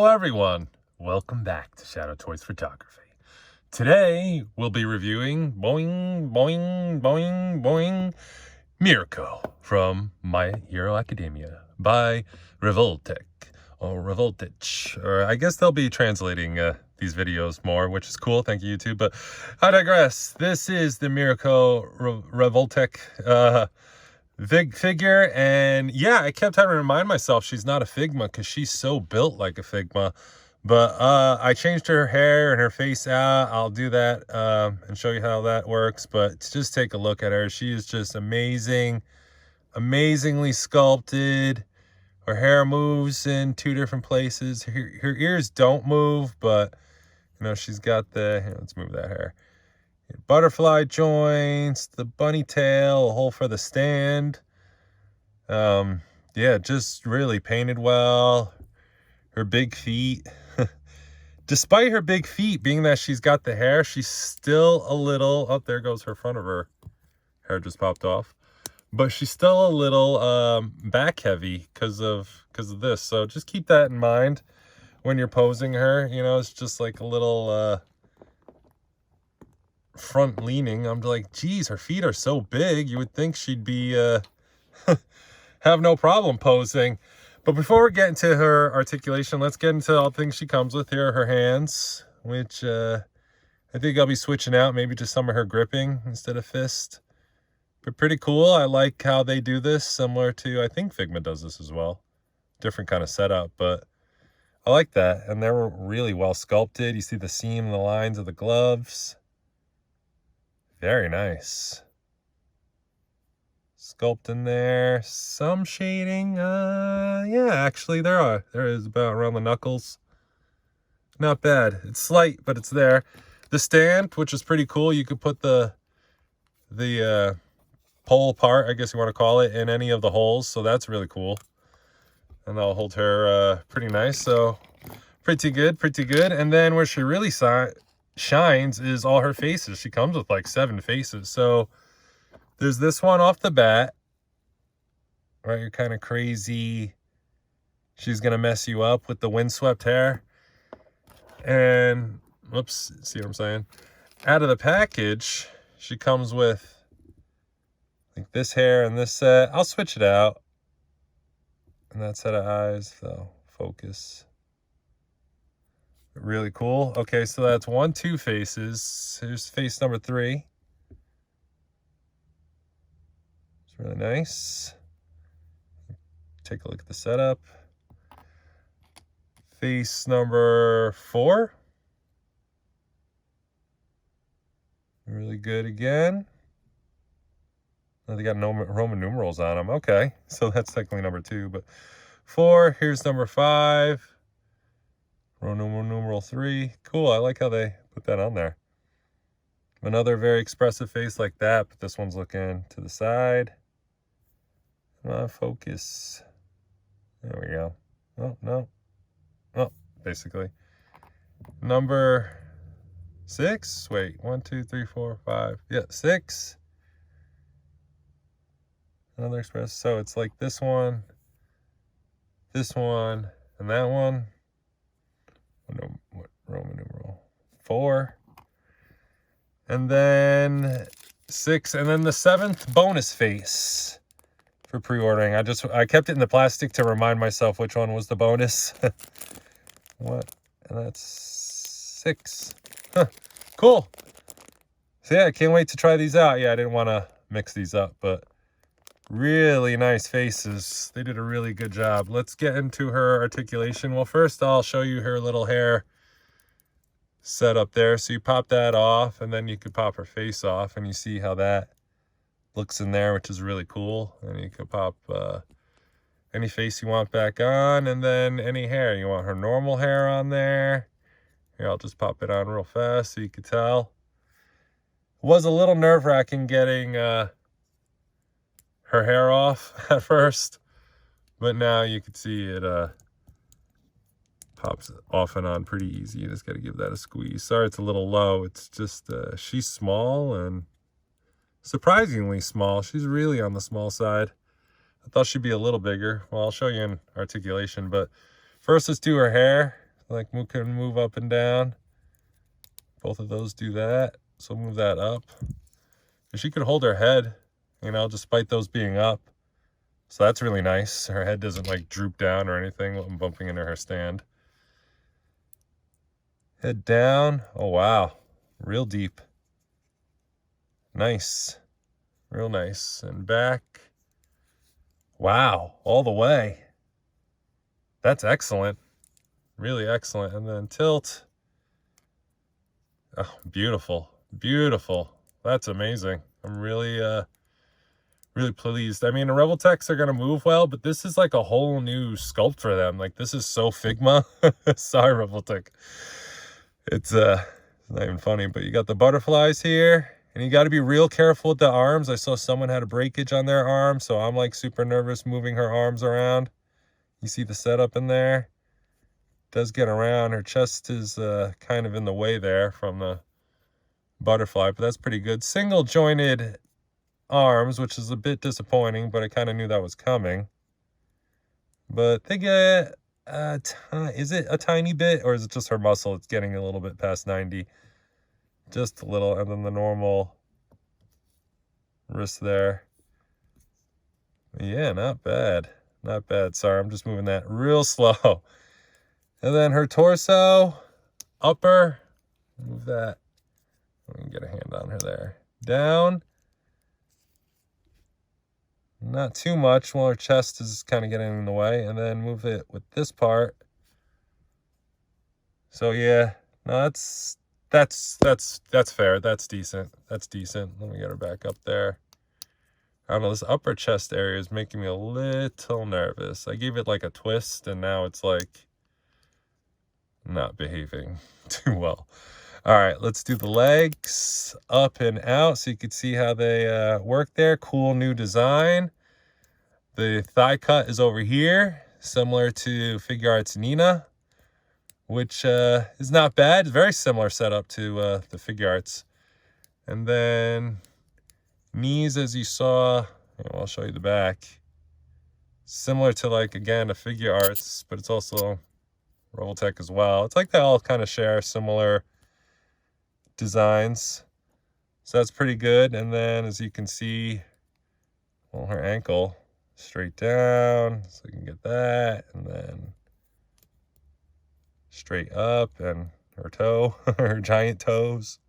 Hello everyone, welcome back to Shadowtoys Photography. Today we'll be reviewing Mirko from My Hero Academia by Revoltech or Revoltech, or I guess they'll be translating these videos more, which is cool. Thank you, YouTube. But I digress. This is the Mirko Revoltech figure, and yeah, I kept having to remind myself she's not a Figma because she's so built like a Figma. But I changed her hair and her face out. I'll do that and show you how that works. But just take a look at her. She is just amazing, amazingly sculpted. Her hair moves in two different places. Her ears don't move, but you know, she's got the, here, let's move that hair. Butterfly joints, the bunny tail, a hole for the stand. Yeah, just really painted well. Her big feet. Despite her big feet, being that she's got the hair, she's still a little, oh, there goes her front of her hair just popped off. But she's still a little back heavy because of this. So just keep that in mind when you're posing her. You know, it's just like a little front leaning. I'm like, geez, her feet are so big. You would think she'd be have no problem posing. But before we get into her articulation, let's get into all the things she comes with. Here are her hands, which I think I'll be switching out, maybe just some of her gripping instead of fist. But pretty cool. I like how they do this, similar to, I think Figma does this as well. Different kind of setup, but I like that. And they're really well sculpted. You see the seam, the lines of the gloves. Very nice. Sculpt in there. Some shading. Yeah, actually there is about around the knuckles. Not bad. It's slight, but it's there. The stand, which is pretty cool. You could put the pole part, I guess you want to call it, in any of the holes. So that's really cool. And that'll hold her pretty nice. So pretty good, pretty good. And then where she really shines is all her faces. She comes with like 7 faces. So there's this one off the bat, right? You're kind of crazy. She's gonna mess you up with the windswept hair. And whoops, see what I'm saying? Out of the package, she comes with like this hair and this set. I'll switch it out. And that set of eyes, so focus. Really cool. Okay, so that's 1, 2 faces. Here's face number 3. It's really nice. Take a look at the setup. Face number 4. Really good again. Oh, they got no Roman numerals on them. Okay, so that's technically number 2, but 4. Here's number 5. Roman numeral 3. Cool, I like how they put that on there. Another very expressive face like that, but this one's looking to the side. Focus. There we go. Oh, no. Oh, basically. Number 6. Wait, 1, 2, 3, 4, 5. Yeah, 6. Another express. So it's like this one, and that one. No, what Roman numeral? 4. And then 6. And then the 7th bonus face for pre-ordering. I kept it in the plastic to remind myself which one was the bonus. What? And that's 6. Huh. Cool. So yeah, I can't wait to try these out. Yeah, I didn't want to mix these up, but really nice faces. They did a really good job. Let's get into her articulation. Well, first I'll show you her little hair set up there. So you pop that off, and then you could pop her face off, and you see how that looks in there, which is really cool. And you can pop any face you want back on, and then any hair. You want her normal hair on there. Here, I'll just pop it on real fast so you can tell. It was a little nerve-wracking getting her hair off at first, but now you can see it pops off and on pretty easy. You just got to give that a squeeze. Sorry it's a little low. It's just she's small, and surprisingly small. She's really on the small side. I thought she'd be a little bigger. Well, I'll show you in articulation, but first let's do her hair. Like can move up and down. Both of those do that. So move that up. And she could hold her head, you know, despite those being up. So that's really nice. Her head doesn't like droop down or anything while I'm bumping into her stand. Head down. Oh, wow. Real deep. Nice. Real nice. And back. Wow. All the way. That's excellent. Really excellent. And then tilt. Oh, beautiful. Beautiful. That's amazing. I'm really, really pleased. I mean, the Revoltechs are going to move well, but this is like a whole new sculpt for them. Like, this is so Figma. Sorry, Revoltech. It's not even funny, but you got the butterflies here, and you got to be real careful with the arms. I saw someone had a breakage on their arm, so I'm like super nervous moving her arms around. You see the setup in there? Does get around. Her chest is kind of in the way there from the butterfly, but that's pretty good. Single jointed arms, which is a bit disappointing, but I kind of knew that was coming. But they get is it a tiny bit, or is it just her muscle? It's getting a little bit past 90, just a little. And then the normal wrist there. Yeah, not bad, not bad. Sorry, I'm just moving that real slow. And then her torso, upper, move that. We can get a hand on her there. Down. Not too much while her chest is kind of getting in the way, and then move it with this part. So yeah, no, that's fair. That's decent. That's decent. Let me get her back up there. I don't know, this upper chest area is making me a little nervous. I gave it like a twist, and now it's like not behaving too well. All right, let's do the legs up and out so you can see how they work there. Cool new design. The thigh cut is over here, similar to Figure Arts Nina, which is not bad. Very similar setup to the Figure Arts. And then knees, as you saw, I'll show you the back. Similar to, like, again, a Figure Arts, but it's also Revoltech as well. It's like they all kind of share similar designs, so that's pretty good. And then, as you can see, well, her ankle straight down, so you can get that, and then straight up, and her toe, her giant toes.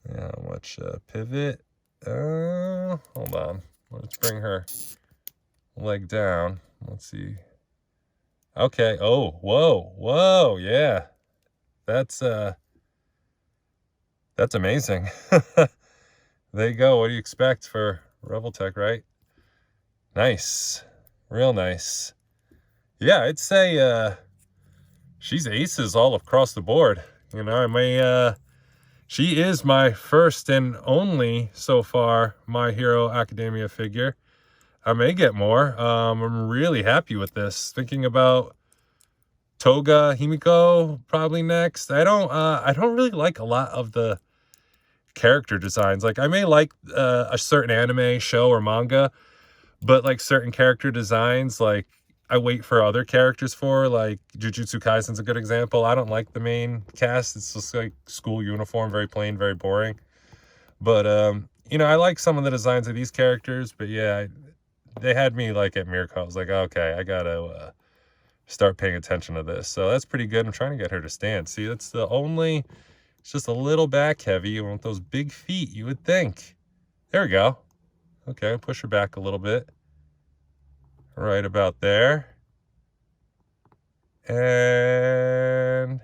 Yeah, much pivot. Hold on, let's bring her leg down. Let's see. Okay. Oh, whoa, yeah, that's amazing. There you go. What do you expect for Revoltech, right? Nice. Real nice. Yeah, I'd say she's aces all across the board. You know, I may she is my first and only so far My Hero Academia figure. I may get more. I'm really happy with this. Thinking about Toga Himiko probably next. I don't really like a lot of the character designs. Like, I may like a certain anime, show, or manga, but like certain character designs, like I wait for other characters for, like Jujutsu Kaisen's a good example. I don't like the main cast. It's just like school uniform, very plain, very boring. But you know, I like some of the designs of these characters, but yeah, they had me like at Mirko. I was like, okay, I gotta start paying attention to this. So that's pretty good. I'm trying to get her to stand. See, that's the only, it's just a little back heavy. You want those big feet, you would think. There we go. Okay, push her back a little bit. Right about there. And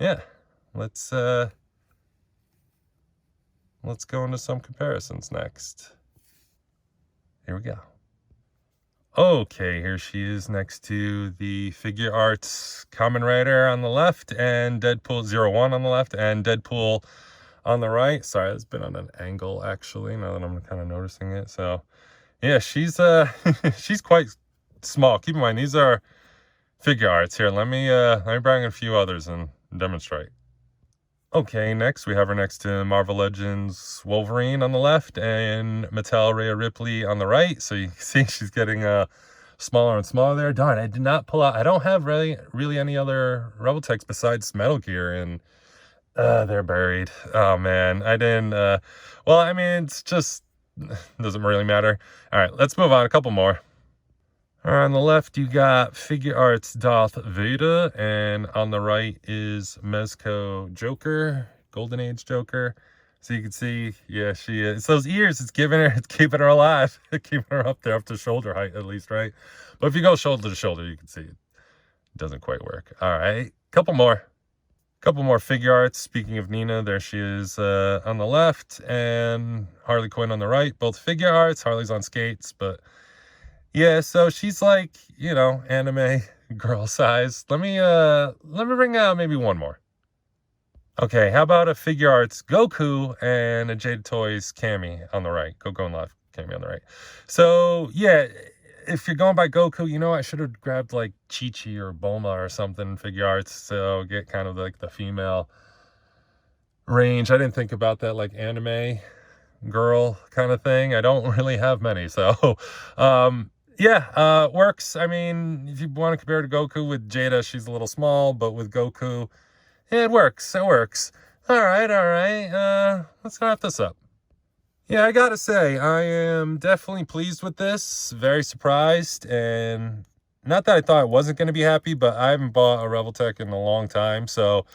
yeah, let's go into some comparisons next. Here we go. Okay, here she is next to the Figure Arts Kamen Rider on the left, and Deadpool 01 on the left, and Deadpool on the right. Sorry, it's been on an angle actually, now that I'm kind of noticing it. So yeah, she's she's quite small. Keep in mind, these are Figure Arts. Here, let me bring a few others and demonstrate. Okay, next we have her next to Marvel Legends Wolverine on the left and Mattel Rhea Ripley on the right. So you can see she's getting a smaller and smaller there. Darn, I did not pull out. I don't have really any other Revoltechs besides Metal Gear, and they're buried. Oh man, I didn't. Well, I mean, it's just doesn't really matter. All right, let's move on. A couple more. On the left, you got Figure Arts Darth Vader, and on the right is Mezco Joker, Golden Age Joker. So you can see, yeah, she is. It's those ears. It's keeping her alive, keeping her up there, up to shoulder height at least, right? But if you go shoulder to shoulder, you can see it doesn't quite work. All right, couple more figure arts. Speaking of Nina, there she is on the left, and Harley Quinn on the right. Both figure arts. Harley's on skates, but yeah. So she's like, you know, anime girl size. Let me bring out maybe one more. Okay, how about a figure arts Goku and a Shadowtoys Cammy on the right? Goku and Love Cammy on the right. So yeah, if you're going by Goku, you know, I should have grabbed like Chi-Chi or Bulma or something figure arts, so get kind of like the female range. I didn't think about that, like anime girl kind of thing. I don't really have many, so yeah, works. I mean, if you want to compare to Goku with Jada, she's a little small, but with Goku, yeah, it works. All right. Let's wrap this up. Yeah, I gotta say, I am definitely pleased with this. Very surprised, and not that I thought I wasn't going to be happy, but I haven't bought a Revoltech in a long time, so,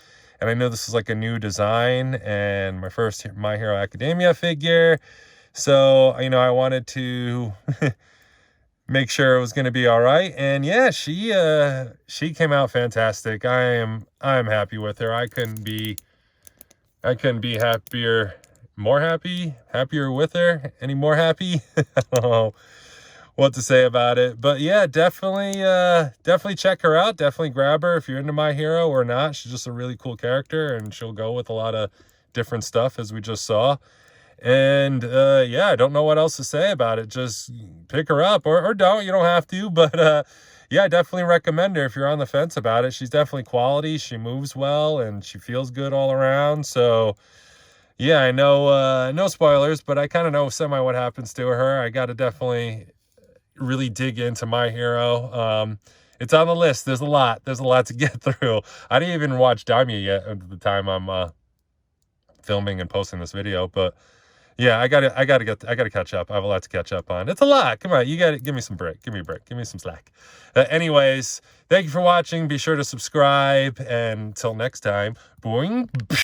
and I know this is like a new design, and my first My Hero Academia figure, so, you know, I wanted to make sure it was going to be all right, and yeah, she came out fantastic. I'm happy with her. I couldn't be happier. Happier with her. Any more happy? I don't know what to say about it, but yeah, definitely check her out. Definitely grab her if you're into My Hero or not. She's just a really cool character, and she'll go with a lot of different stuff, as we just saw. And yeah, I don't know what else to say about it. Just pick her up, or don't. You don't have to, but yeah, I definitely recommend her if you're on the fence about it. She's definitely quality. She moves well, and she feels good all around. So yeah, I know, no spoilers, but I kind of know semi what happens to her. I got to definitely really dig into My Hero. It's on the list. There's a lot to get through. I didn't even watch Daimya yet at the time I'm filming and posting this video, but yeah, I gotta catch up. I have a lot to catch up on. It's a lot. Come on, you gotta give me some break. Give me a break. Give me some slack. Anyways, thank you for watching. Be sure to subscribe, and until next time, boing.